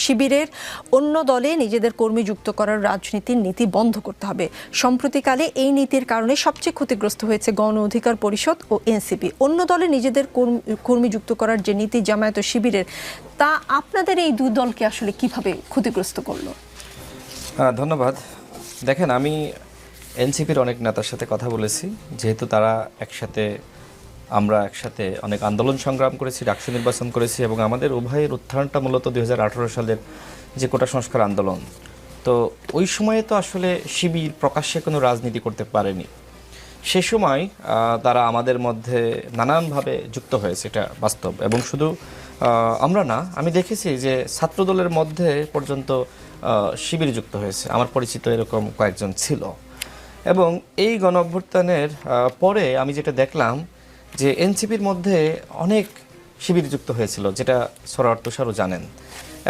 শিবিরের অন্য দলে নিজেদের কর্মী যুক্ত করার রাজনীতির নীতি বন্ধ করতে হবে। সম্প্রতিকালে এই নীতির কারণে সবচেয়ে ক্ষতিগ্রস্ত হয়েছে গণ অধিকার পরিষদ ও এনসিপি। অন্য দলে নিজেদের কর্মী যুক্ত করার যে নীতি জামায়াত ও শিবিরের, তা আপনাদের এই দুই দলকে আসলে কিভাবে ক্ষতিগ্রস্ত করলো? ধন্যবাদ। দেখেন, আমি এনসিপির অনেক নেতার সাথে কথা বলেছি, যেহেতু তারা আমরা একসাথে অনেক আন্দোলন সংগ্রাম করেছি, ডাকসু নির্বাচন করেছি, এবং আমাদের উভয়ের উত্থানটা মূলত 2018 সালের যে কোটা সংস্কার আন্দোলন। তো ওই সময়ে তো আসলে শিবির প্রকাশ্যে কোনো রাজনীতি করতে পারেনি। সে সময় তারা আমাদের মধ্যে নানানভাবে যুক্ত হয়েছে, এটা বাস্তব। এবং শুধু আমরা না, আমি দেখেছি যে ছাত্রদলের মধ্যে পর্যন্ত শিবির যুক্ত হয়েছে। আমার পরিচিত এরকম কয়েকজন ছিল। এবং এই গণ অভ্যুত্থানের পরে আমি যেটা দেখলাম যে এনসিপির মধ্যে অনেক শিবির যুক্ত হয়েছিল, যেটা সরার তুষারও জানেন।